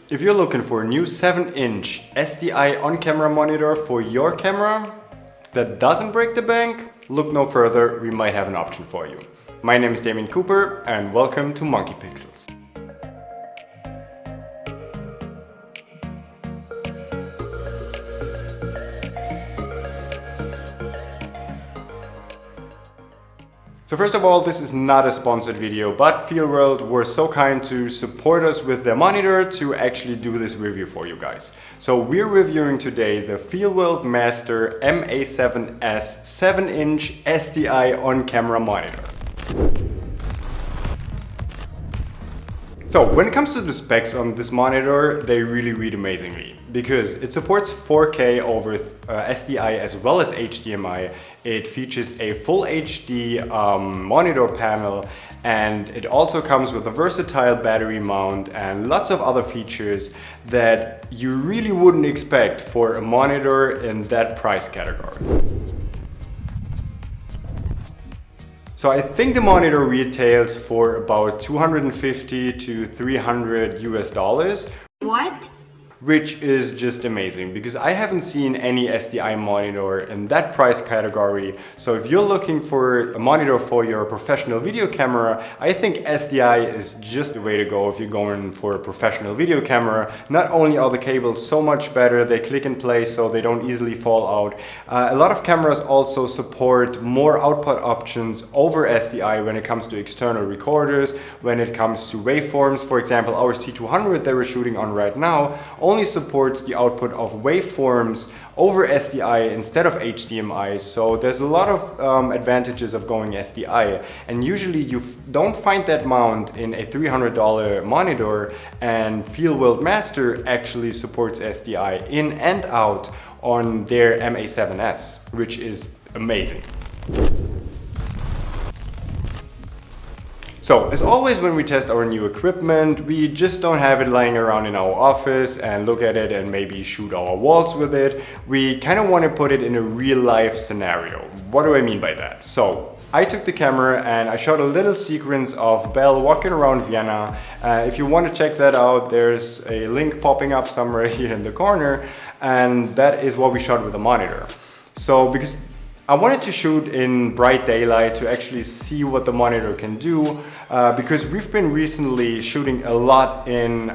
If you're looking for a new 7-inch SDI on-camera monitor for your camera that doesn't break the bank, look no further, we might have an option for you. My name is Damien Cooper and welcome to Monkey Pixels. So first of all, this is not a sponsored video, but Feelworld were so kind to support us with their monitor to actually do this review for you guys. So we're reviewing today the Feelworld Master MA7s 7-inch SDI on-camera monitor. So when it comes to the specs on this monitor, they really read amazingly because it supports 4K over SDI as well as HDMI. It features a full HD monitor panel, and it also comes with a versatile battery mount and lots of other features that you really wouldn't expect for a monitor in that price category. So I think the monitor retails for about $250 to $300 US. What? Which is just amazing because I haven't seen any SDI monitor in that price category. So if you're looking for a monitor for your professional video camera, I think SDI is just the way to go if you're going for a professional video camera. Not only are the cables so much better, they click in place so they don't easily fall out. A lot of cameras also support more output options over SDI when it comes to external recorders, when it comes to waveforms. For example, our C200 that we're shooting on right now only supports the output of waveforms over SDI instead of HDMI, so there's a lot of advantages of going SDI, and usually you don't find that mount in a $300 monitor, and Feelworld Master actually supports SDI in and out on their MA7s, which is amazing. So, as always when we test our new equipment, we just don't have it lying around in our office and look at it and maybe shoot our walls with it. We kind of want to put it in a real life scenario. What do I mean by that? So, I took the camera and I shot a little sequence of Belle walking around Vienna. If you want to check that out, there's a link popping up somewhere here in the corner, and that is what we shot with the monitor. So, because I wanted to shoot in bright daylight to actually see what the monitor can do, because we've been recently shooting a lot in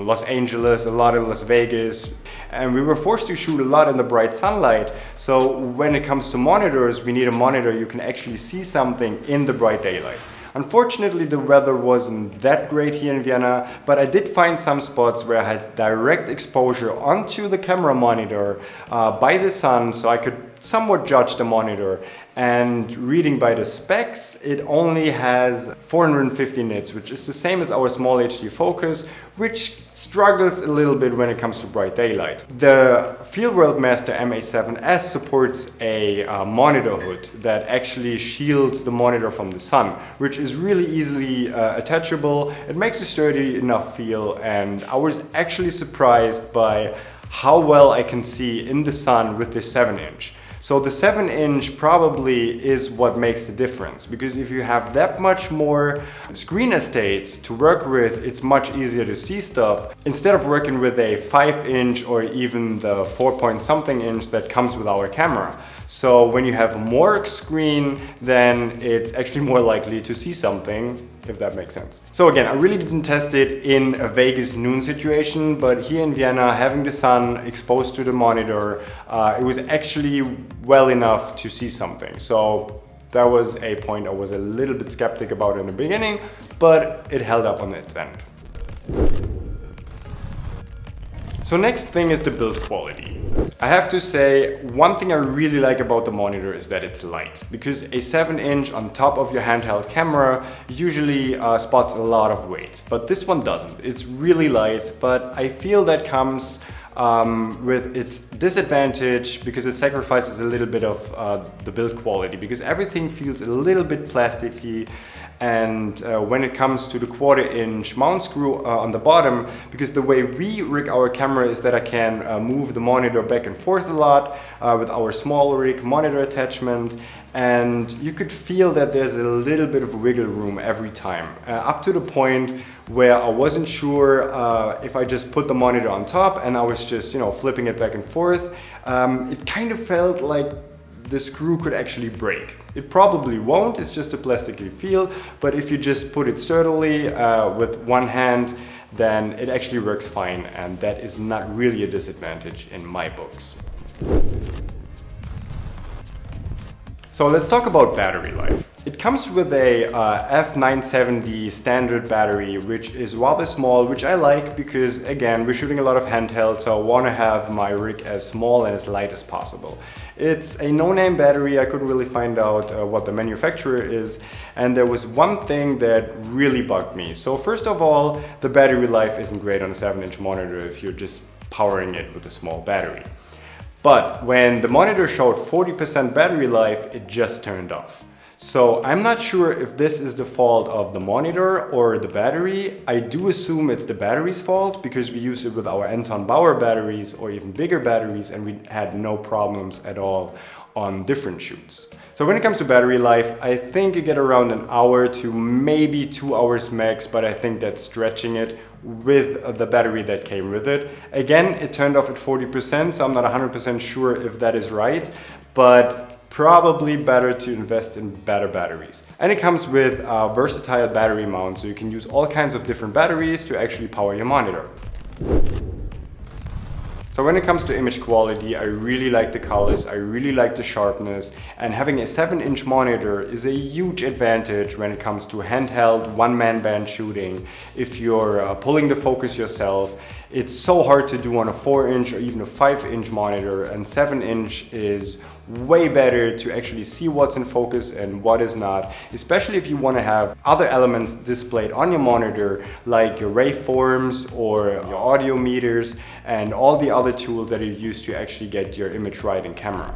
Los Angeles, a lot in Las Vegas, and we were forced to shoot a lot in the bright sunlight. So when it comes to monitors, we need a monitor you can actually see something in the bright daylight. Unfortunately, the weather wasn't that great here in Vienna, but I did find some spots where I had direct exposure onto the camera monitor by the sun, so I could somewhat judge the monitor. And reading by the specs, it only has 450 nits, which is the same as our small HD focus, which struggles a little bit when it comes to bright daylight. The Feelworld Master MA7s supports a monitor hood that actually shields the monitor from the sun, which is really easily attachable. It makes a sturdy enough feel, and I was actually surprised by how well I can see in the sun with this 7-inch. So the 7-inch probably is what makes the difference, because if you have that much more screen estates to work with, it's much easier to see stuff instead of working with a 5-inch or even the 4-point-something inch that comes with our camera. So when you have more screen, then it's actually more likely to see something, if that makes sense. So again, I really didn't test it in a Vegas noon situation, but here in Vienna, having the sun exposed to the monitor, it was actually well enough to see something. So that was a point I was a little bit skeptic about in the beginning, but it held up on its end. So next thing is the build quality. I have to say, one thing I really like about the monitor is that it's light, because a 7-inch on top of your handheld camera usually spots a lot of weight, but this one doesn't. It's really light, but I feel that comes with its disadvantage because it sacrifices a little bit of the build quality, because everything feels a little bit plasticky. And when it comes to the 1/4-inch mount screw on the bottom, because the way we rig our camera is that I can move the monitor back and forth a lot with our small rig monitor attachment, and you could feel that there's a little bit of wiggle room every time, up to the point where I wasn't sure if I just put the monitor on top and I was just, flipping it back and forth. It kind of felt like the screw could actually break. It probably won't, it's just a plasticky feel, but if you just put it sturdily with one hand, then it actually works fine, and that is not really a disadvantage in my books. So let's talk about battery life. It comes with a F970 standard battery, which is rather small, which I like because, again, we're shooting a lot of handheld, so I want to have my rig as small and as light as possible. It's a no-name battery. I couldn't really find out what the manufacturer is, and there was one thing that really bugged me. So first of all, the battery life isn't great on a 7-inch monitor if you're just powering it with a small battery. But when the monitor showed 40% battery life, it just turned off. So I'm not sure if this is the fault of the monitor or the battery. I do assume it's the battery's fault because we use it with our Anton Bauer batteries or even bigger batteries, and we had no problems at all on different shoots. So when it comes to battery life, I think you get around an hour to maybe 2 hours max, but I think that's stretching it with the battery that came with it. Again, it turned off at 40%, so I'm not 100% sure if that is right, but probably better to invest in better batteries. And it comes with a versatile battery mount, so you can use all kinds of different batteries to actually power your monitor. So when it comes to image quality, I really like the colors, I really like the sharpness, and having a 7-inch monitor is a huge advantage when it comes to handheld one-man band shooting. If you're pulling the focus yourself, it's so hard to do on a 4-inch or even a 5-inch monitor, and 7-inch is way better to actually see what's in focus and what is not, especially if you want to have other elements displayed on your monitor like your waveforms or your audio meters and all the other tools that you use to actually get your image right in camera.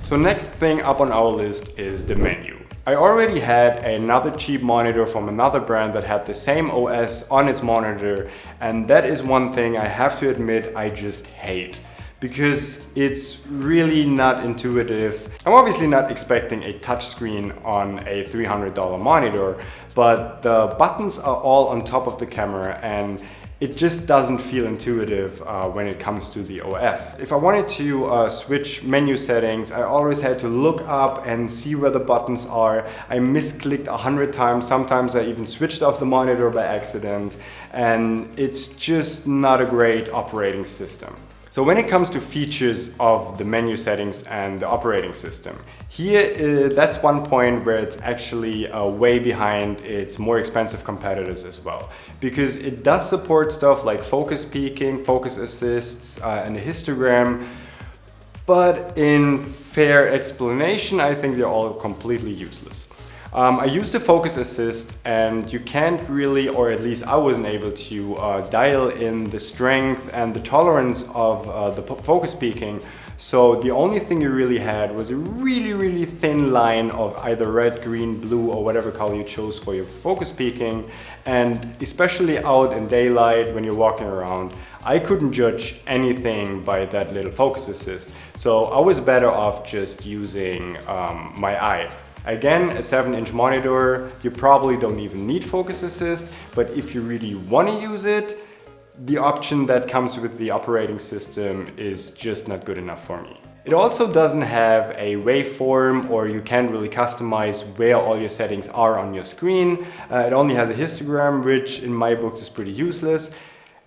So next thing up on our list is the menu. I already had another cheap monitor from another brand that had the same OS on its monitor, and that is one thing I have to admit I just hate, because it's really not intuitive. I'm obviously not expecting a touchscreen on a $300 monitor, but the buttons are all on top of the camera and it just doesn't feel intuitive when it comes to the OS. If I wanted to switch menu settings, I always had to look up and see where the buttons are. I misclicked 100 times, sometimes I even switched off the monitor by accident, and it's just not a great operating system. So when it comes to features of the menu settings and the operating system, here that's one point where it's actually way behind its more expensive competitors as well. Because it does support stuff like focus peaking, focus assists, and a histogram. But in fair explanation, I think they're all completely useless. I used the focus assist, and you can't really, or at least I wasn't able to dial in the strength and the tolerance of the focus peaking. So the only thing you really had was a really thin line of either red, green, blue, or whatever color you chose for your focus peaking. And especially out in daylight when you're walking around, I couldn't judge anything by that little focus assist. So I was better off just using my eye. Again, a 7-inch monitor, you probably don't even need focus assist, but if you really want to use it, the option that comes with the operating system is just not good enough for me. It also doesn't have a waveform, or you can't really customize where all your settings are on your screen. It only has a histogram, which in my books is pretty useless.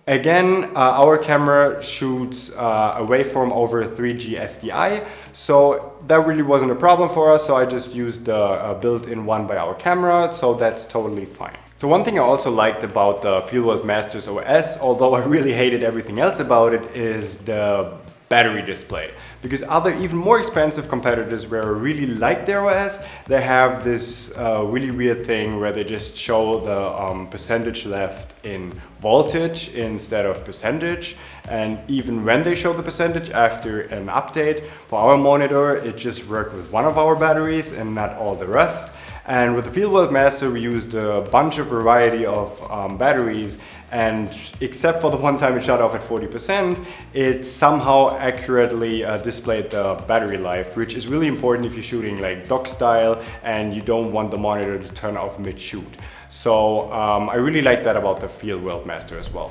Again, our camera shoots a waveform over 3G SDI, so that really wasn't a problem for us, so I just used the built-in one by our camera, so that's totally fine. So one thing I also liked about the Feelworld Masters OS, although I really hated everything else about it, is the battery display. Because other even more expensive competitors where I really like their OS, they have this really weird thing where they just show the percentage left in voltage instead of percentage. And even when they show the percentage after an update, for our monitor it just worked with one of our batteries and not all the rest. And with the Feelworld Master we used a bunch of variety of batteries, and except for the one time it shut off at 40%, it somehow accurately displayed the battery life, which is really important if you're shooting like dock style and you don't want the monitor to turn off mid-shoot. So I really like that about the Feelworld Master as well.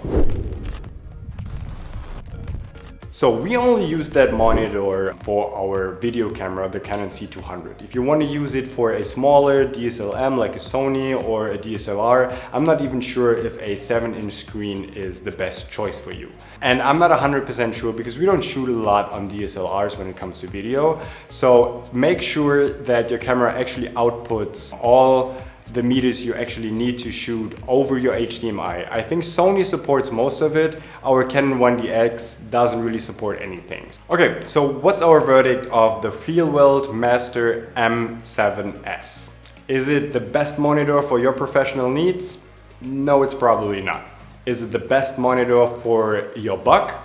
So we only use that monitor for our video camera, the Canon C200. If you want to use it for a smaller DSLM like a Sony or a DSLR, I'm not even sure if a 7-inch screen is the best choice for you. And I'm not 100% sure because we don't shoot a lot on DSLRs when it comes to video. So make sure that your camera actually outputs all the meters you actually need to shoot over your HDMI. I think Sony supports most of it. Our Canon 1DX doesn't really support anything. Okay, so what's our verdict of the Feelworld Master M7s? Is it the best monitor for your professional needs? No, it's probably not. Is it the best monitor for your buck?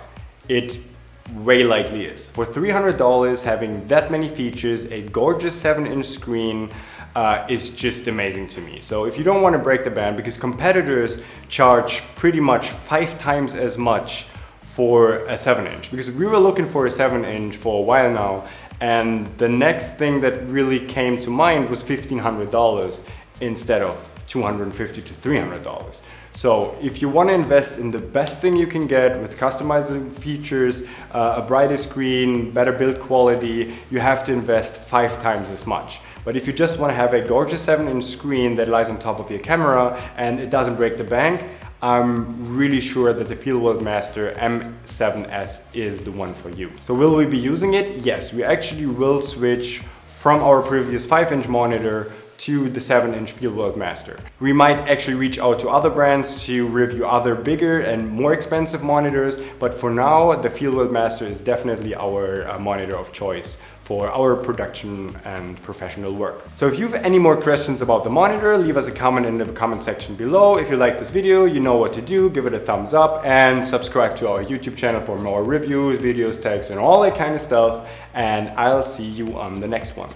It way likely is. For $300, having that many features, a gorgeous 7-inch screen, is just amazing to me. So if you don't want to break the bank, because competitors charge pretty much 5 times as much for a 7-inch, because we were looking for a 7-inch for a while now, and the next thing that really came to mind was $1,500 instead of $250 to $300. So if you want to invest in the best thing you can get with customizing features, a brighter screen, better build quality, you have to invest 5 times as much. But if you just want to have a gorgeous 7-inch screen that lies on top of your camera and it doesn't break the bank, I'm really sure that the Feelworld Master M7s is the one for you. So will we be using it? Yes, we actually will switch from our previous 5-inch monitor to the 7-inch Feelworld Master. We might actually reach out to other brands to review other bigger and more expensive monitors, but for now the Feelworld Master is definitely our monitor of choice for our production and professional work. So if you have any more questions about the monitor, leave us a comment in the comment section below. If you like this video, you know what to do, give it a thumbs up and subscribe to our YouTube channel for more reviews, videos, tags and all that kind of stuff. And I'll see you on the next one.